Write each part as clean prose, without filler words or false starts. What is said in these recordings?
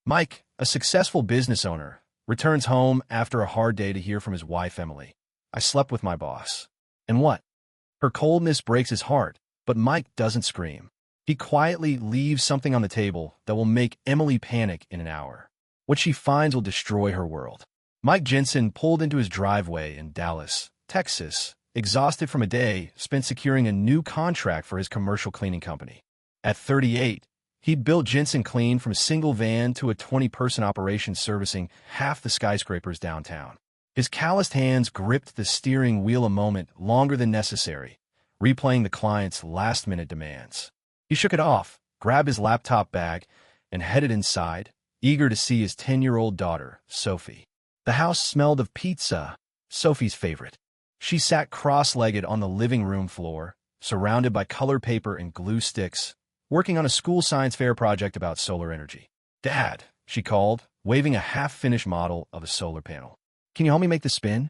Mike, a successful business owner, returns home after a hard day to hear from his wife, Emily. I slept with my boss. And what? Her coldness breaks his heart, but Mike doesn't scream. He quietly leaves something on the table that will make Emily panic in an hour. What she finds will destroy her world. Mike Jensen pulled into his driveway in Dallas, Texas, exhausted from a day spent securing a new contract for his commercial cleaning company. At 38, he built Jensen Clean from a single van to a 20-person operation servicing half the skyscrapers downtown. His calloused hands gripped the steering wheel a moment longer than necessary, replaying the client's last-minute demands. He shook it off, grabbed his laptop bag, and headed inside, eager to see his 10-year-old daughter, Sophie. The house smelled of pizza, Sophie's favorite. She sat cross-legged on the living room floor, surrounded by color paper and glue sticks, working on a school science fair project about solar energy. "Dad," she called, waving a half-finished model of a solar panel. "Can you help me make the spin?"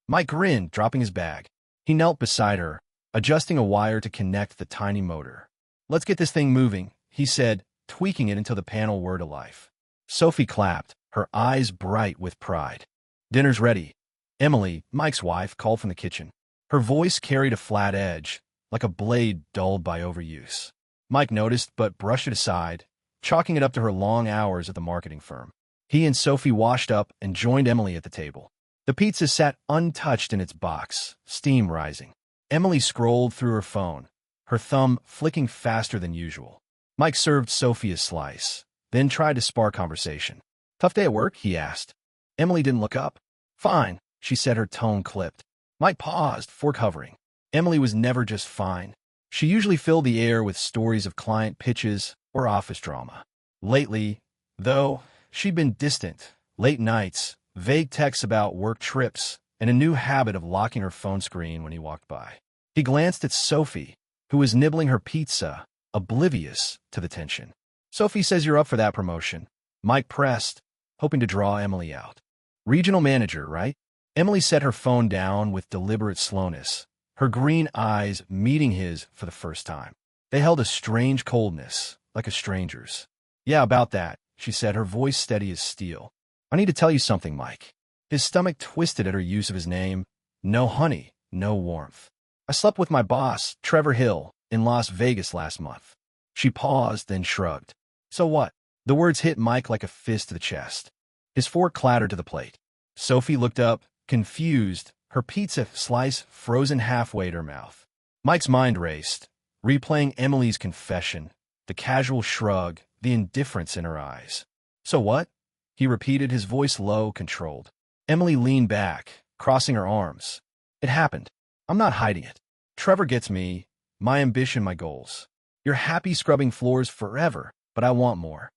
Mike grinned, dropping his bag. He knelt beside her, adjusting a wire to connect the tiny motor. "Let's get this thing moving," he said, tweaking it until the panel whirred to life. Sophie clapped, her eyes bright with pride. "Dinner's ready." Emily, Mike's wife, called from the kitchen. Her voice carried a flat edge, like a blade dulled by overuse. Mike noticed but brushed it aside, chalking it up to her long hours at the marketing firm. He and Sophie washed up and joined Emily at the table. The pizza sat untouched in its box, steam rising. Emily scrolled through her phone, her thumb flicking faster than usual. Mike served Sophie a slice, then tried to spark conversation. "Tough day at work?" he asked. Emily didn't look up. "Fine," she said, her tone clipped. Mike paused, fork hovering. Emily was never just fine. She usually filled the air with stories of client pitches or office drama. Lately, though, she'd been distant, late nights, vague texts about work trips, and a new habit of locking her phone screen when he walked by. He glanced at Sophie, who was nibbling her pizza, oblivious to the tension. "Sophie says you're up for that promotion." Mike pressed, hoping to draw Emily out. "Regional manager, right?" Emily set her phone down with deliberate slowness, her green eyes meeting his for the first time. They held a strange coldness, like a stranger's. "Yeah, about that," she said, her voice steady as steel. "I need to tell you something, Mike." His stomach twisted at her use of his name. No honey, no warmth. "I slept with my boss, Trevor Hill, in Las Vegas last month." She paused, then shrugged. "So what?" The words hit Mike like a fist to the chest. His fork clattered to the plate. Sophie looked up, confused, her pizza slice frozen halfway to her mouth. Mike's mind raced, replaying Emily's confession, the casual shrug, the indifference in her eyes. "So what?" he repeated, his voice low, controlled. Emily leaned back, crossing her arms. "It happened. I'm not hiding it. Trevor gets me, my ambition, my goals. You're happy scrubbing floors forever, but I want more."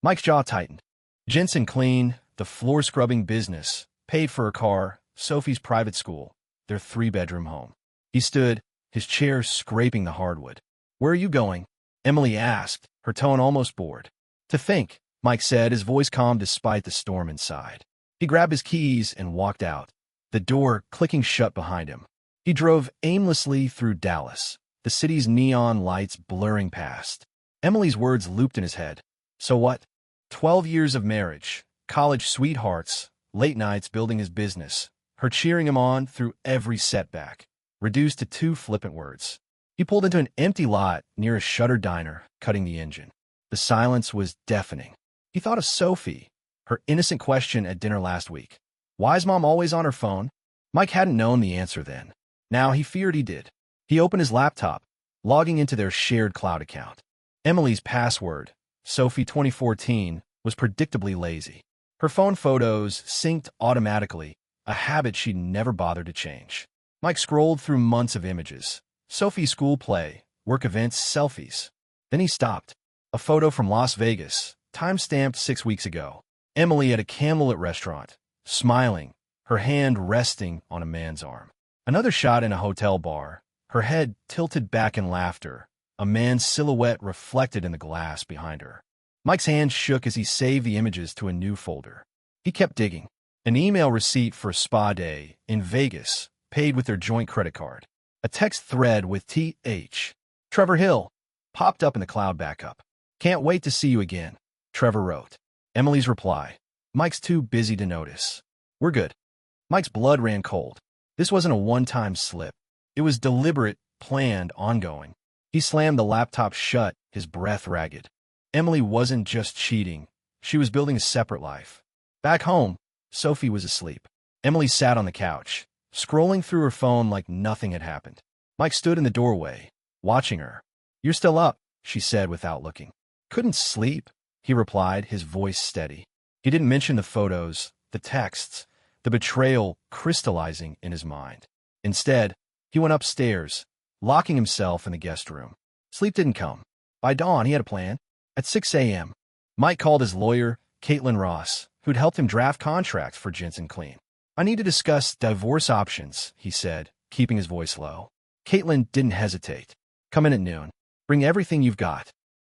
Mike's jaw tightened. Jensen Clean, the floor-scrubbing business, paid for a car, Sophie's private school, their 3-bedroom home. He stood, his chair scraping the hardwood. "Where are you going?" Emily asked, her tone almost bored. "To think," Mike said, his voice calm despite the storm inside. He grabbed his keys and walked out, the door clicking shut behind him. He drove aimlessly through Dallas, the city's neon lights blurring past. Emily's words looped in his head. So what? 12 years of marriage, college sweethearts, late nights building his business, her cheering him on through every setback, reduced to 2 flippant words. He pulled into an empty lot near a shuttered diner, cutting the engine. The silence was deafening. He thought of Sophie, her innocent question at dinner last week. Why is Mom always on her phone? Mike hadn't known the answer then. Now he feared he did. He opened his laptop, logging into their shared cloud account. Emily's password, Sophie 2014, was predictably lazy. Her phone photos synced automatically, a habit she'd never bothered to change. Mike scrolled through months of images. Sophie's school play, work events, selfies. Then he stopped. A photo from Las Vegas, time-stamped 6 weeks ago. Emily at a candlelit restaurant, smiling, her hand resting on a man's arm. Another shot in a hotel bar, her head tilted back in laughter, a man's silhouette reflected in the glass behind her. Mike's hand shook as he saved the images to a new folder. He kept digging. An email receipt for a spa day in Vegas, paid with their joint credit card. A text thread with T.H. Trevor Hill popped up in the cloud backup. Can't wait to see you again, Trevor wrote. Emily's reply. Mike's too busy to notice. We're good. Mike's blood ran cold. This wasn't a one-time slip. It was deliberate, planned, ongoing. He slammed the laptop shut, his breath ragged. Emily wasn't just cheating. She was building a separate life. Back home, Sophie was asleep. Emily sat on the couch, scrolling through her phone like nothing had happened. Mike stood in the doorway, watching her. You're still up, she said without looking. Couldn't sleep, he replied, his voice steady. He didn't mention the photos, the texts, the betrayal crystallizing in his mind. Instead, he went upstairs, locking himself in the guest room. Sleep didn't come. By dawn, he had a plan. At 6 a.m., Mike called his lawyer, Caitlin Ross, who'd helped him draft contracts for Jensen Clean. I need to discuss divorce options, he said, keeping his voice low. Caitlin didn't hesitate. Come in at noon. Bring everything you've got.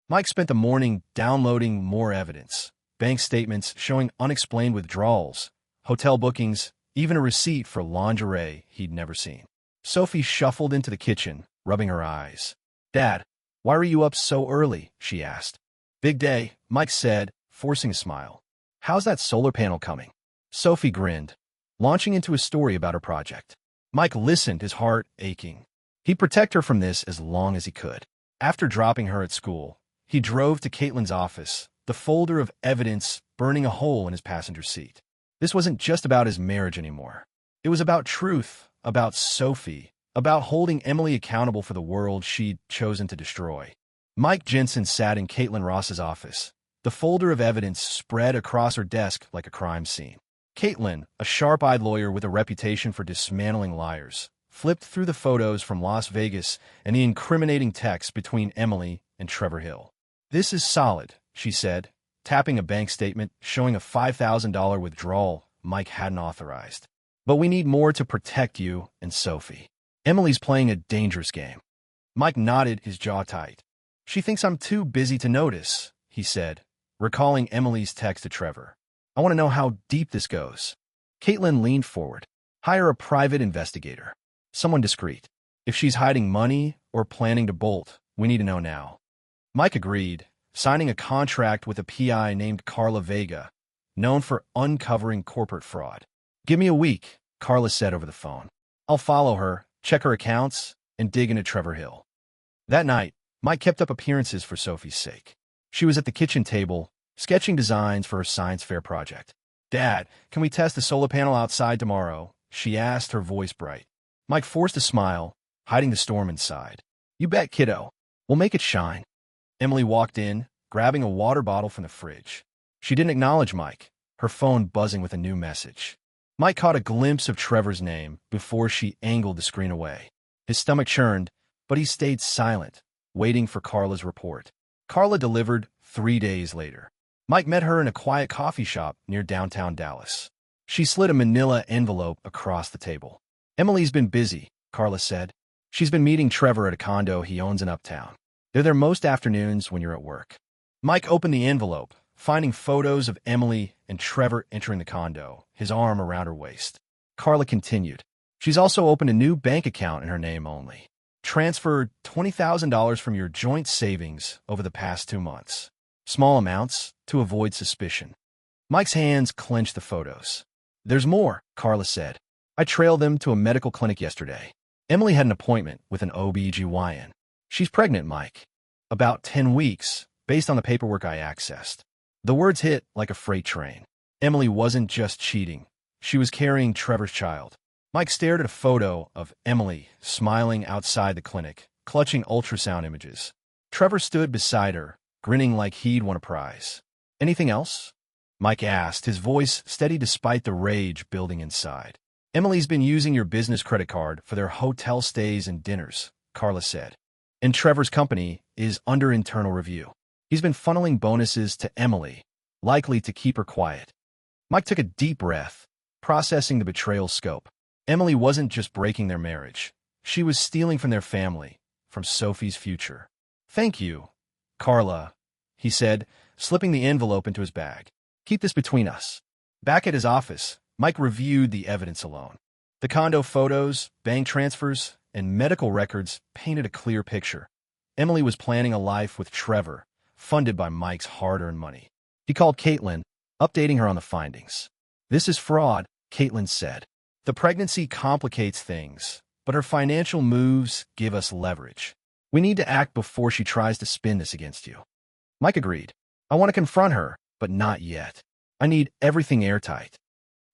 Mike spent the morning downloading more evidence. Bank statements showing unexplained withdrawals, hotel bookings, even a receipt for lingerie he'd never seen. Sophie shuffled into the kitchen, rubbing her eyes. Dad, why were you up so early? She asked. Big day, Mike said, forcing a smile. How's that solar panel coming? Sophie grinned, launching into a story about her project. Mike listened, his heart aching. He'd protect her from this as long as he could. After dropping her at school, he drove to Caitlin's office, the folder of evidence burning a hole in his passenger seat. This wasn't just about his marriage anymore. It was about truth, about Sophie, about holding Emily accountable for the world she'd chosen to destroy. Mike Jensen sat in Caitlin Ross's office, the folder of evidence spread across her desk like a crime scene. Caitlin, a sharp-eyed lawyer with a reputation for dismantling liars, flipped through the photos from Las Vegas and the incriminating text between Emily and Trevor Hill. This is solid, she said, tapping a bank statement showing a $5,000 withdrawal Mike hadn't authorized. But we need more to protect you and Sophie. Emily's playing a dangerous game. Mike nodded, his jaw tight. She thinks I'm too busy to notice, he said, recalling Emily's text to Trevor. I want to know how deep this goes. Caitlin leaned forward. Hire a private investigator. Someone discreet. If she's hiding money or planning to bolt, we need to know now. Mike agreed, signing a contract with a PI named Carla Vega, known for uncovering corporate fraud. Give me a week, Carla said over the phone. I'll follow her, check her accounts, and dig into Trevor Hill. That night, Mike kept up appearances for Sophie's sake. She was at the kitchen table, sketching designs for her science fair project. Dad, can we test the solar panel outside tomorrow? She asked, her voice bright. Mike forced a smile, hiding the storm inside. You bet, kiddo. We'll make it shine. Emily walked in, grabbing a water bottle from the fridge. She didn't acknowledge Mike, her phone buzzing with a new message. Mike caught a glimpse of Trevor's name before she angled the screen away. His stomach churned, but he stayed silent, waiting for Carla's report. Carla delivered 3 days later. Mike met her in a quiet coffee shop near downtown Dallas. She slid a manila envelope across the table. Emily's been busy, Carla said. She's been meeting Trevor at a condo he owns in Uptown. They're there most afternoons when you're at work. Mike opened the envelope, finding photos of Emily and Trevor entering the condo, his arm around her waist. Carla continued. She's also opened a new bank account in her name only. Transferred $20,000 from your joint savings over the past 2 months. Small amounts to avoid suspicion. Mike's hands clenched the photos. There's more, Carla said. I trailed them to a medical clinic yesterday. Emily had an appointment with an OB-GYN. She's pregnant, Mike. About 10 weeks, based on the paperwork I accessed. The words hit like a freight train. Emily wasn't just cheating. She was carrying Trevor's child. Mike stared at a photo of Emily smiling outside the clinic, clutching ultrasound images. Trevor stood beside her, grinning like he'd won a prize. Anything else? Mike asked, his voice steady despite the rage building inside. Emily's been using your business credit card for their hotel stays and dinners, Carla said. And Trevor's company is under internal review. He's been funneling bonuses to Emily, likely to keep her quiet. Mike took a deep breath, processing the betrayal scope. Emily wasn't just breaking their marriage. She was stealing from their family, from Sophie's future. Thank you, Carla, he said, slipping the envelope into his bag. Keep this between us. Back at his office, Mike reviewed the evidence alone. The condo photos, bank transfers, and medical records painted a clear picture. Emily was planning a life with Trevor, funded by Mike's hard-earned money. He called Caitlin, updating her on the findings. "This is fraud," Caitlin said. "The pregnancy complicates things, but her financial moves give us leverage. We need to act before she tries to spin this against you." Mike agreed. "I want to confront her, but not yet. I need everything airtight."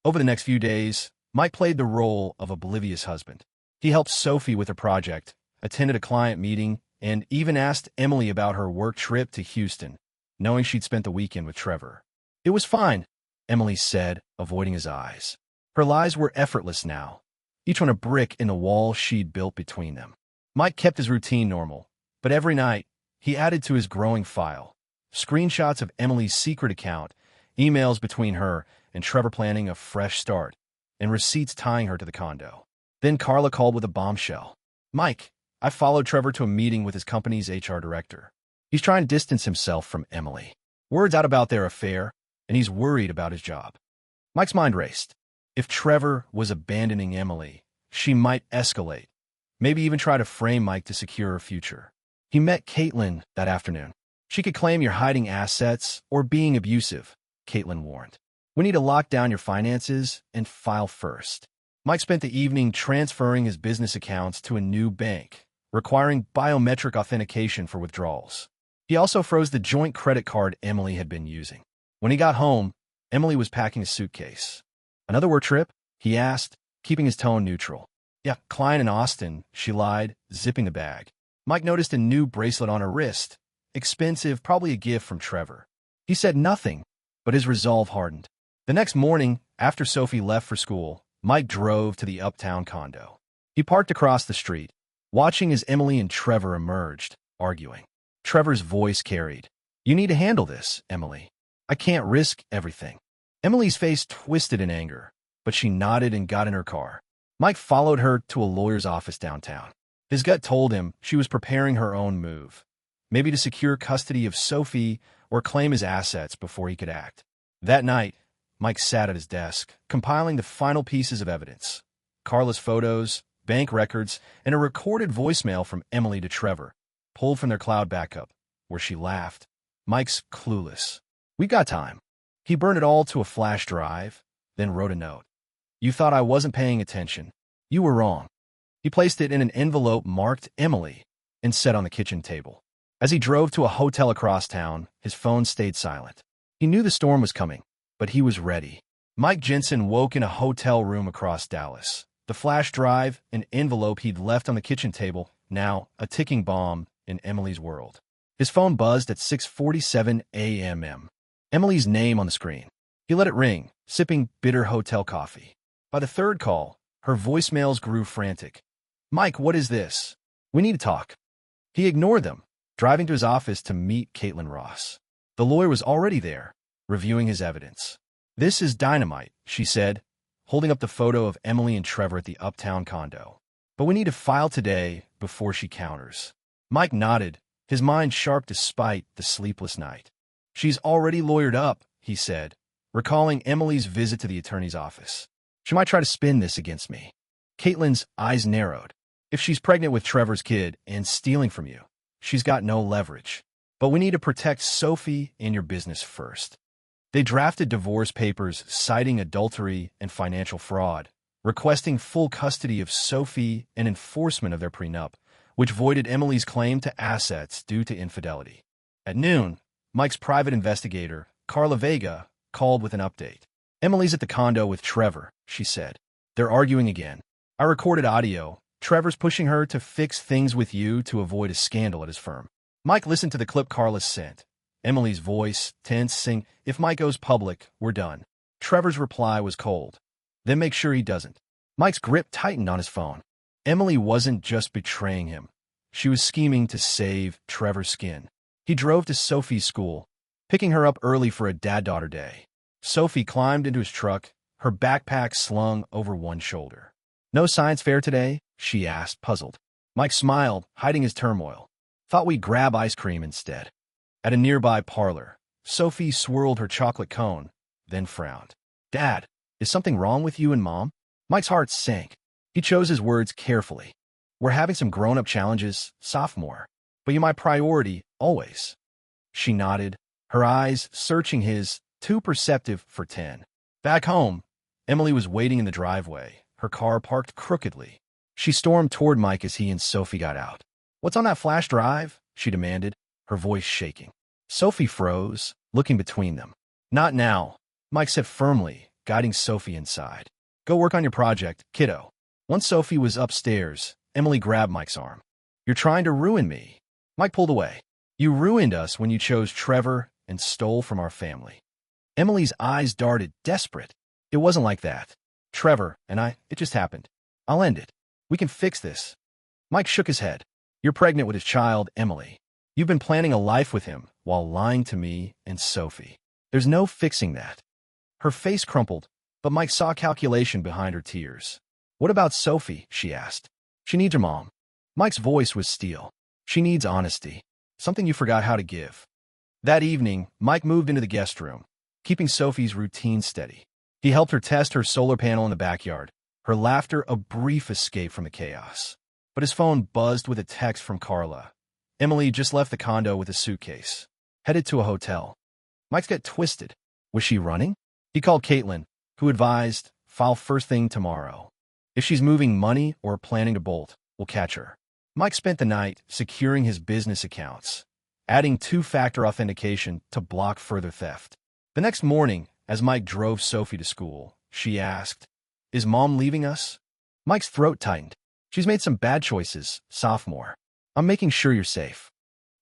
Over the next few days, Mike played the role of oblivious husband. He helped Sophie with her project, attended a client meeting, and even asked Emily about her work trip to Houston, knowing she'd spent the weekend with Trevor. "It was fine," Emily said, avoiding his eyes. Her lies were effortless now, each one a brick in the wall she'd built between them. Mike kept his routine normal, but every night, he added to his growing file screenshots of Emily's secret account, emails between her and Trevor planning a fresh start, and receipts tying her to the condo. Then Carla called with a bombshell. "Mike, I followed Trevor to a meeting with his company's HR director. He's trying to distance himself from Emily. Word's out about their affair, and he's worried about his job." Mike's mind raced. If Trevor was abandoning Emily, she might escalate, maybe even try to frame Mike to secure her future. He met Caitlin that afternoon. "She could claim you're hiding assets or being abusive," Caitlin warned. "We need to lock down your finances and file first." Mike spent the evening transferring his business accounts to a new bank, requiring biometric authentication for withdrawals. He also froze the joint credit card Emily had been using. When he got home, Emily was packing a suitcase. "Another work trip?" he asked, keeping his tone neutral. "Yeah, client in Austin," she lied, zipping the bag. Mike noticed a new bracelet on her wrist. Expensive, probably a gift from Trevor. He said nothing, but his resolve hardened. The next morning, after Sophie left for school, Mike drove to the uptown condo. He parked across the street, watching as Emily and Trevor emerged, arguing. Trevor's voice carried. "You need to handle this, Emily. I can't risk everything." Emily's face twisted in anger, but she nodded and got in her car. Mike followed her to a lawyer's office downtown. His gut told him she was preparing her own move, maybe to secure custody of Sophie or claim his assets before he could act. That night, Mike sat at his desk, compiling the final pieces of evidence. Carla's photos, bank records, and a recorded voicemail from Emily to Trevor, pulled from their cloud backup, where she laughed. Mike's clueless. "We got time." He burned it all to a flash drive, then wrote a note. "You thought I wasn't paying attention. You were wrong." He placed it in an envelope marked Emily and set on the kitchen table. As he drove to a hotel across town, his phone stayed silent. He knew the storm was coming, but he was ready. Mike Jensen woke in a hotel room across Dallas. The flash drive, an envelope he'd left on the kitchen table, now a ticking bomb in Emily's world. His phone buzzed at 6:47 a.m. Emily's name on the screen. He let it ring, sipping bitter hotel coffee. By the third call, her voicemails grew frantic. "Mike, what is this? We need to talk." He ignored them, driving to his office to meet Caitlin Ross. The lawyer was already there, reviewing his evidence. "This is dynamite," she said, holding up the photo of Emily and Trevor at the uptown condo. "But we need to file today before she counters." Mike nodded, his mind sharp despite the sleepless night. "She's already lawyered up," he said, recalling Emily's visit to the attorney's office. "She might try to spin this against me." Caitlin's eyes narrowed. "If she's pregnant with Trevor's kid and stealing from you, she's got no leverage. But we need to protect Sophie and your business first." They drafted divorce papers citing adultery and financial fraud, requesting full custody of Sophie and enforcement of their prenup, which voided Emily's claim to assets due to infidelity. At noon, Mike's private investigator, Carla Vega, called with an update. "Emily's at the condo with Trevor," she said. "They're arguing again. I recorded audio. Trevor's pushing her to fix things with you to avoid a scandal at his firm." Mike listened to the clip Carla sent. Emily's voice, tense, saying, "If Mike goes public, we're done." Trevor's reply was cold. "Then make sure he doesn't." Mike's grip tightened on his phone. Emily wasn't just betraying him. She was scheming to save Trevor's skin. He drove to Sophie's school, picking her up early for a dad-daughter day. Sophie climbed into his truck, her backpack slung over one shoulder. "No science fair today?" she asked, puzzled. Mike smiled, hiding his turmoil. "Thought we'd grab ice cream instead." At a nearby parlor, Sophie swirled her chocolate cone, then frowned. "Dad, is something wrong with you and Mom?" Mike's heart sank. He chose his words carefully. "We're having some grown-up challenges, sophomore. But you're my priority, always." She nodded, her eyes searching his, too perceptive for 10. Back home, Emily was waiting in the driveway, her car parked crookedly. She stormed toward Mike as he and Sophie got out. "What's on that flash drive?" she demanded, her voice shaking. Sophie froze, looking between them. "Not now," Mike said firmly, guiding Sophie inside. "Go work on your project, kiddo." Once Sophie was upstairs, Emily grabbed Mike's arm. "You're trying to ruin me." Mike pulled away. "You ruined us when you chose Trevor and stole from our family." Emily's eyes darted, desperate. "It wasn't like that. Trevor and it just happened. I'll end it. We can fix this." Mike shook his head. "You're pregnant with his child, Emily. You've been planning a life with him while lying to me and Sophie. There's no fixing that." Her face crumpled, but Mike saw calculation behind her tears. "What about Sophie?" she asked. "She needs her mom." Mike's voice was steel. "She needs honesty. Something you forgot how to give." That evening, Mike moved into the guest room, keeping Sophie's routine steady. He helped her test her solar panel in the backyard, her laughter a brief escape from the chaos. But his phone buzzed with a text from Carla. Emily just left the condo with a suitcase, headed to a hotel. Mike's got twisted. Was she running? He called Caitlin, who advised, "File first thing tomorrow. If she's moving money or planning to bolt, we'll catch her." Mike spent the night securing his business accounts, adding two-factor authentication to block further theft. The next morning, as Mike drove Sophie to school, she asked, "Is Mom leaving us?" Mike's throat tightened. "She's made some bad choices, sophomore. I'm making sure you're safe."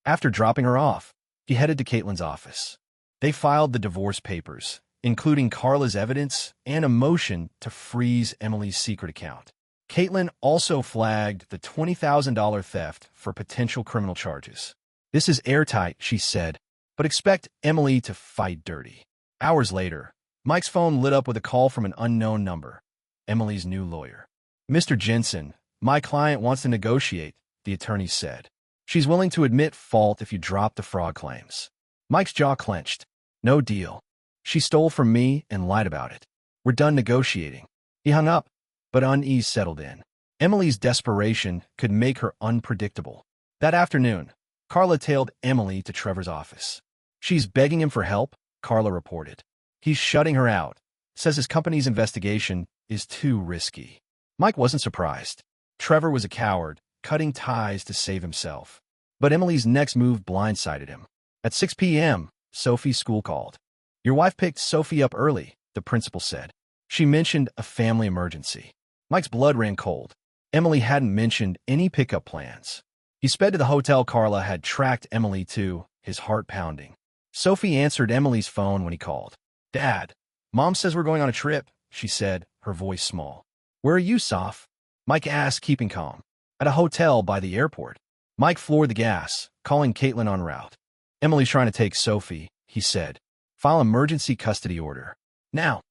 After dropping her off, he headed to Caitlin's office. They filed the divorce papers, including Carla's evidence and a motion to freeze Emily's secret account. Caitlin also flagged the $20,000 theft for potential criminal charges. "This is airtight," she said, "but expect Emily to fight dirty." Hours later, Mike's phone lit up with a call from an unknown number, Emily's new lawyer. "Mr. Jensen, my client wants to negotiate," the attorney said. "She's willing to admit fault if you drop the fraud claims." Mike's jaw clenched. "No deal. She stole from me and lied about it. We're done negotiating." He hung up, but unease settled in. Emily's desperation could make her unpredictable. That afternoon, Carla tailed Emily to Trevor's office. "She's begging him for help," Carla reported. "He's shutting her out, says his company's investigation is too risky." Mike wasn't surprised. Trevor was a coward, cutting ties to save himself. But Emily's next move blindsided him. At 6 p.m., Sophie's school called. "Your wife picked Sophie up early," the principal said. "She mentioned a family emergency." Mike's blood ran cold. Emily hadn't mentioned any pickup plans. He sped to the hotel Carla had tracked Emily to, his heart pounding. Sophie answered Emily's phone when he called. "Dad, Mom says we're going on a trip," she said, her voice small. "Where are you, Soph?" Mike asked, keeping calm. "At a hotel by the airport." Mike floored the gas, calling Caitlin en route. "Emily's trying to take Sophie," he said. "File emergency custody order. Now."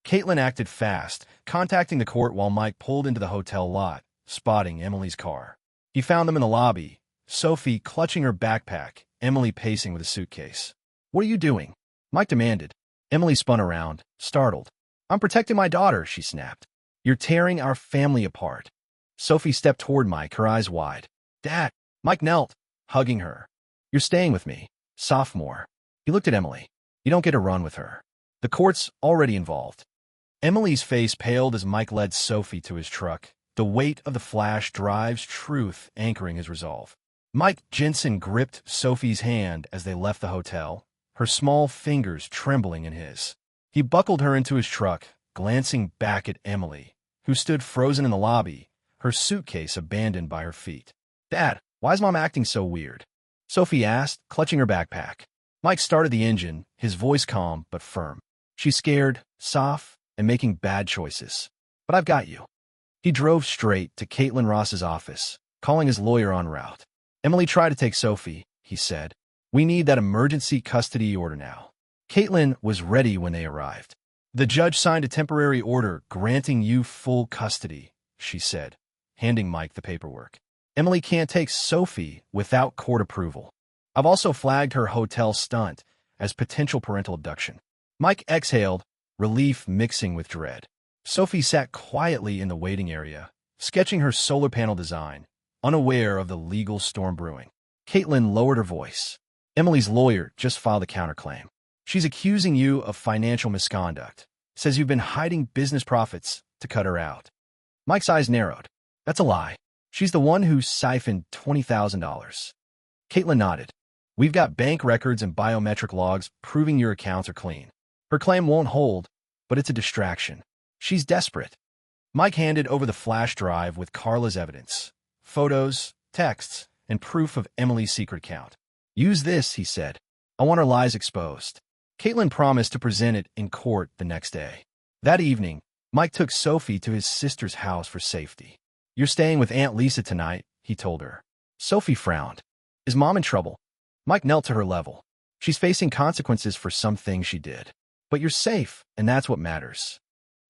Caitlin acted fast, contacting the court while Mike pulled into the hotel lot, spotting Emily's car. He found them in the lobby, Sophie clutching her backpack, Emily pacing with a suitcase. "What are you doing?" Mike demanded. Emily spun around, startled. "I'm protecting my daughter," she snapped. "You're tearing our family apart." Sophie stepped toward Mike, her eyes wide. "Dad." Mike knelt, hugging her. "You're staying with me, sophomore." He looked at Emily. "You don't get a run with her. The court's already involved." Emily's face paled as Mike led Sophie to his truck, the weight of the flash drive's truth anchoring his resolve. Mike Jensen gripped Sophie's hand as they left the hotel, her small fingers trembling in his. He buckled her into his truck, glancing back at Emily, who stood frozen in the lobby, her suitcase abandoned by her feet. "Dad, why is Mom acting so weird?" Sophie asked, clutching her backpack. Mike started the engine, his voice calm but firm. "She's scared, soft, and making bad choices. But I've got you." He drove straight to Caitlin Ross's office, calling his lawyer en route. "Emily tried to take Sophie," he said. "We need that emergency custody order now." Caitlin was ready when they arrived. "The judge signed a temporary order granting you full custody," she said, handing Mike the paperwork. "Emily can't take Sophie without court approval. I've also flagged her hotel stunt as potential parental abduction." Mike exhaled, relief mixing with dread. Sophie sat quietly in the waiting area, sketching her solar panel design, unaware of the legal storm brewing. Caitlin lowered her voice. Emily's lawyer just filed a counterclaim. She's accusing you of financial misconduct. Says you've been hiding business profits to cut her out. Mike's eyes narrowed. That's a lie. She's the one who siphoned $20,000. Caitlin nodded. We've got bank records and biometric logs proving your accounts are clean. Her claim won't hold, but it's a distraction. She's desperate. Mike handed over the flash drive with Carla's evidence. Photos, texts, and proof of Emily's secret account. Use this, he said. I want her lies exposed. Caitlin promised to present it in court the next day. That evening, Mike took Sophie to his sister's house for safety. You're staying with Aunt Lisa tonight, he told her. Sophie frowned. Is Mom in trouble? Mike knelt to her level. She's facing consequences for some things she did. But you're safe, and that's what matters.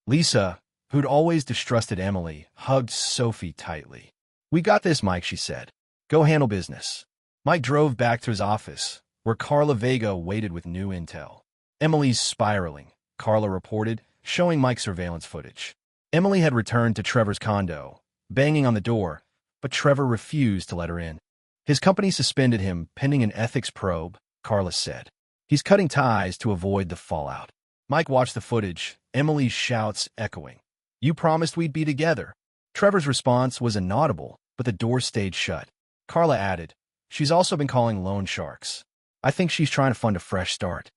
Lisa, who'd always distrusted Emily, hugged Sophie tightly. We got this, Mike, she said. Go handle business. Mike drove back to his office, where Carla Vega waited with new intel. Emily's spiraling, Carla reported, showing Mike surveillance footage. Emily had returned to Trevor's condo, banging on the door, but Trevor refused to let her in. His company suspended him pending an ethics probe, Carla said. He's cutting ties to avoid the fallout. Mike watched the footage, Emily's shouts echoing. You promised we'd be together. Trevor's response was inaudible, but the door stayed shut. Carla added, she's also been calling loan sharks. I think she's trying to fund a fresh start.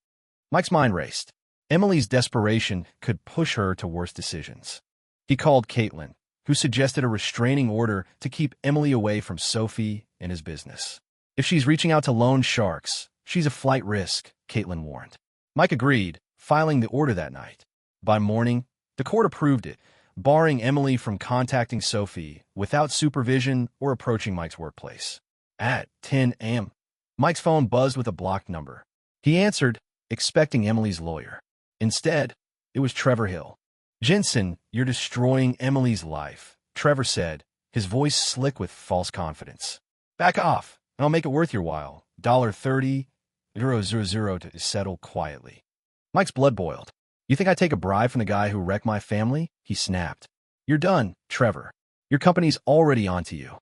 Mike's mind raced. Emily's desperation could push her to worse decisions. He called Caitlin, who suggested a restraining order to keep Emily away from Sophie and his business. If she's reaching out to loan sharks, she's a flight risk, Caitlin warned. Mike agreed, filing the order that night. By morning, the court approved it, barring Emily from contacting Sophie without supervision or approaching Mike's workplace. At 10 a.m., Mike's phone buzzed with a blocked number. He answered, expecting Emily's lawyer. Instead, it was Trevor Hill. Jensen, you're destroying Emily's life, Trevor said, his voice slick with false confidence. Back off, and I'll make it worth your while. $30, 000 to settle quietly. Mike's blood boiled. You think I take a bribe from the guy who wrecked my family? He snapped. You're done, Trevor. Your company's already onto you.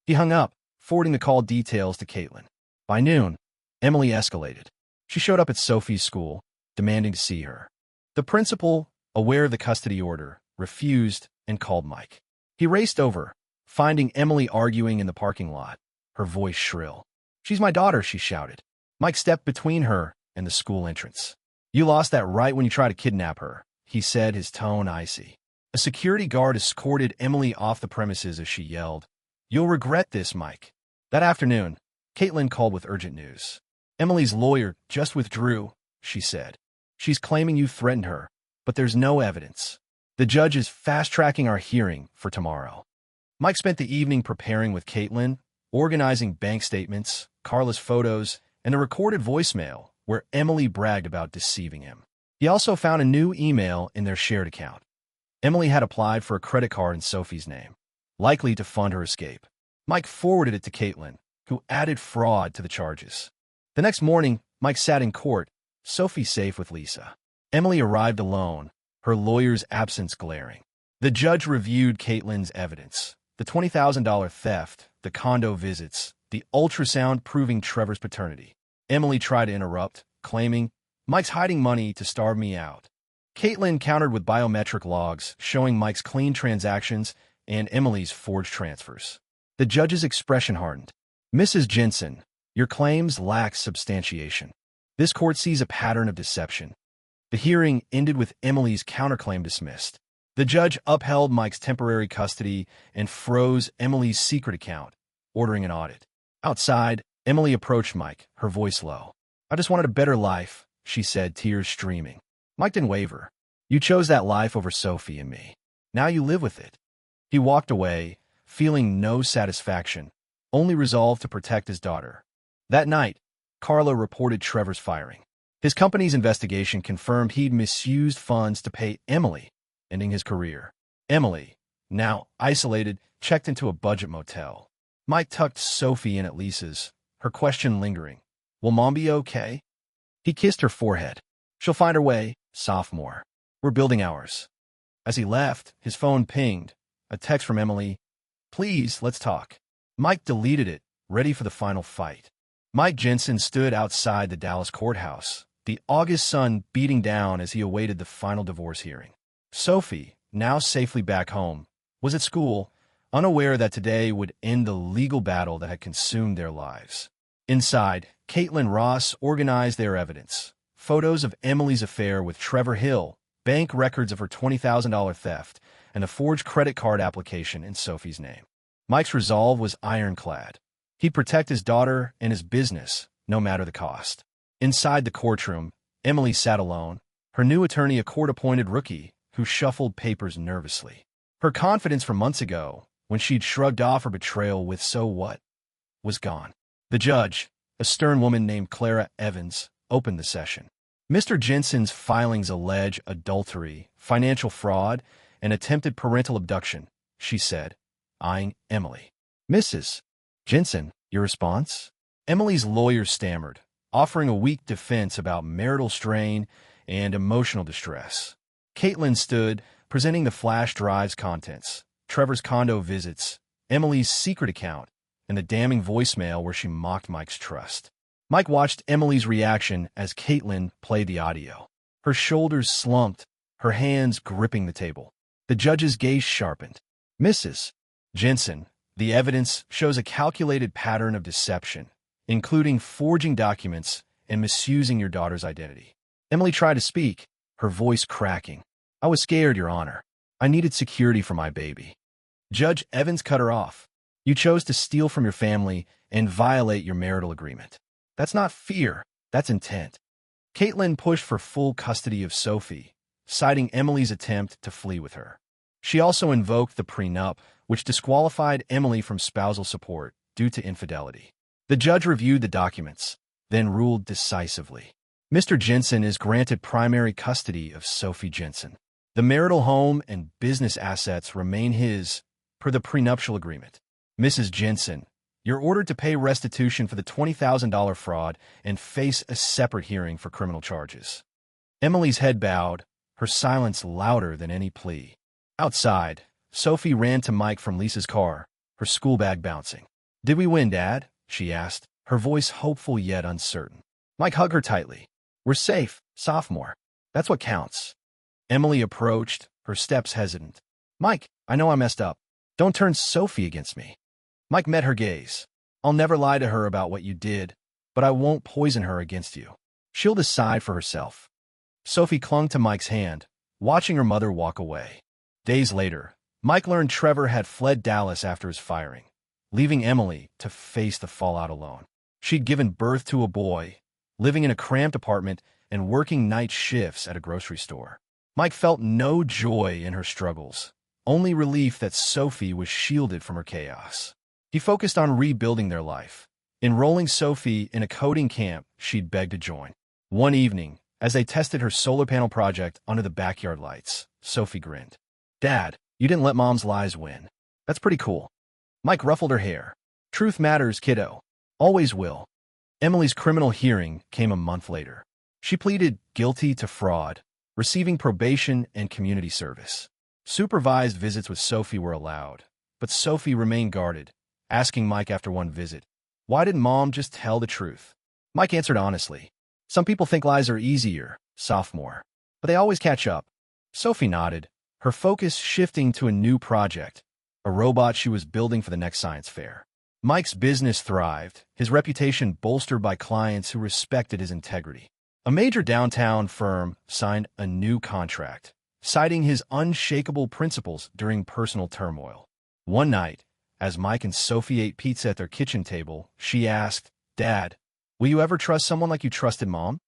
He hung up, forwarding the call details to Caitlin. By noon, Emily escalated. She showed up at Sophie's school, demanding to see her. The principal, aware of the custody order, refused and called Mike. He raced over, finding Emily arguing in the parking lot, her voice shrill. She's my daughter, she shouted. Mike stepped between her and the school entrance. You lost that right when you tried to kidnap her, he said, his tone icy. A security guard escorted Emily off the premises as she yelled, You'll regret this, Mike. That afternoon, Caitlin called with urgent news. Emily's lawyer just withdrew, she said. She's claiming you threatened her, but there's no evidence. The judge is fast-tracking our hearing for tomorrow. Mike spent the evening preparing with Caitlin, organizing bank statements, Carla's photos, and a recorded voicemail where Emily bragged about deceiving him. He also found a new email in their shared account. Emily had applied for a credit card in Sophie's name, likely to fund her escape. Mike forwarded it to Caitlin, who added fraud to the charges. The next morning, Mike sat in court, Sophie safe with Lisa. Emily arrived alone, her lawyer's absence glaring. The judge reviewed Caitlin's evidence, the $20,000 theft, the condo visits, the ultrasound proving Trevor's paternity. Emily tried to interrupt, claiming, Mike's hiding money to starve me out. Caitlin countered with biometric logs showing Mike's clean transactions and Emily's forged transfers. The judge's expression hardened. Mrs. Jensen, your claims lack substantiation. This court sees a pattern of deception. The hearing ended with Emily's counterclaim dismissed. The judge upheld Mike's temporary custody and froze Emily's secret account, ordering an audit. Outside, Emily approached Mike, her voice low. I just wanted a better life, she said, tears streaming. Mike didn't waver. You chose that life over Sophie and me. Now you live with it. He walked away, feeling no satisfaction, only resolve to protect his daughter. That night, Carla reported Trevor's firing. His company's investigation confirmed he'd misused funds to pay Emily, ending his career. Emily, now isolated, checked into a budget motel. Mike tucked Sophie in at Lisa's, her question lingering. Will Mom be okay? He kissed her forehead. She'll find her way, sophomore. We're building ours. As he left, his phone pinged. A text from Emily. Please, let's talk. Mike deleted it, ready for the final fight. Mike Jensen stood outside the Dallas courthouse, the August sun beating down as he awaited the final divorce hearing. Sophie, now safely back home, was at school, unaware that today would end the legal battle that had consumed their lives. Inside, Caitlin Ross organized their evidence. Photos of Emily's affair with Trevor Hill, bank records of her $20,000 theft, and a forged credit card application in Sophie's name. Mike's resolve was ironclad. He'd protect his daughter and his business, no matter the cost. Inside the courtroom, Emily sat alone, her new attorney a court-appointed rookie who shuffled papers nervously. Her confidence from months ago, when she'd shrugged off her betrayal with "so what," was gone. The judge, a stern woman named Clara Evans, opened the session. Mr. Jensen's filings allege adultery, financial fraud, and attempted parental abduction, she said, eyeing Emily. Mrs. Jensen, your response? Emily's lawyer stammered, offering a weak defense about marital strain and emotional distress. Caitlin stood, presenting the flash drive's contents, Trevor's condo visits, Emily's secret account, and the damning voicemail where she mocked Mike's trust. Mike watched Emily's reaction as Caitlin played the audio. Her shoulders slumped, her hands gripping the table. The judge's gaze sharpened. Mrs. Jensen, the evidence shows a calculated pattern of deception, including forging documents and misusing your daughter's identity. Emily tried to speak, her voice cracking. I was scared, Your Honor. I needed security for my baby. Judge Evans cut her off. You chose to steal from your family and violate your marital agreement. That's not fear, that's intent. Caitlin pushed for full custody of Sophie, citing Emily's attempt to flee with her. She also invoked the prenup, which disqualified Emily from spousal support due to infidelity. The judge reviewed the documents, then ruled decisively. Mr. Jensen is granted primary custody of Sophie Jensen. The marital home and business assets remain his, per the prenuptial agreement. Mrs. Jensen, you're ordered to pay restitution for the $20,000 fraud and face a separate hearing for criminal charges. Emily's head bowed, her silence louder than any plea. Outside, Sophie ran to Mike from Lisa's car, her school bag bouncing. Did we win, Dad? She asked, her voice hopeful yet uncertain. Mike hugged her tightly. We're safe, sophomore. That's what counts. Emily approached, her steps hesitant. Mike, I know I messed up. Don't turn Sophie against me. Mike met her gaze. I'll never lie to her about what you did, but I won't poison her against you. She'll decide for herself. Sophie clung to Mike's hand, watching her mother walk away. Days later, Mike learned Trevor had fled Dallas after his firing, leaving Emily to face the fallout alone. She'd given birth to a boy, living in a cramped apartment and working night shifts at a grocery store. Mike felt no joy in her struggles, only relief that Sophie was shielded from her chaos. He focused on rebuilding their life, enrolling Sophie in a coding camp she'd begged to join. One evening, as they tested her solar panel project under the backyard lights, Sophie grinned. Dad, you didn't let Mom's lies win. That's pretty cool. Mike ruffled her hair. Truth matters, kiddo. Always will. Emily's criminal hearing came a month later. She pleaded guilty to fraud, receiving probation and community service. Supervised visits with Sophie were allowed, but Sophie remained guarded, asking Mike after one visit, why didn't Mom just tell the truth? Mike answered honestly. Some people think lies are easier, sophomore, but they always catch up. Sophie nodded, her focus shifting to a new project, a robot she was building for the next science fair. Mike's business thrived, his reputation bolstered by clients who respected his integrity. A major downtown firm signed a new contract, citing his unshakable principles during personal turmoil. One night, as Mike and Sophie ate pizza at their kitchen table, she asked, Dad, will you ever trust someone like you trusted Mom?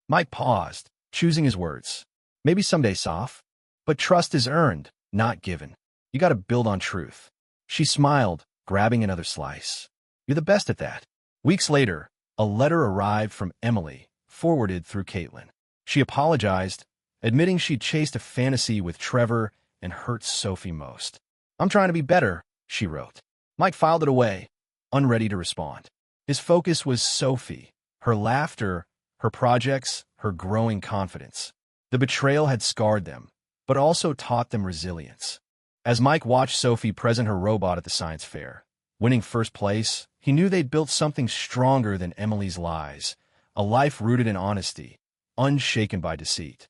Mike paused, choosing his words. Maybe someday, Soph. But trust is earned, not given. You gotta build on truth. She smiled, grabbing another slice. You're the best at that. Weeks later, a letter arrived from Emily, forwarded through Caitlin. She apologized, admitting she'd chased a fantasy with Trevor and hurt Sophie most. I'm trying to be better, she wrote. Mike filed it away, unready to respond. His focus was Sophie, her laughter, her projects, her growing confidence. The betrayal had scarred them, but also taught them resilience. As Mike watched Sophie present her robot at the science fair, Winning first place, he knew they'd built something stronger than Emily's lies, a life rooted in honesty, unshaken by deceit.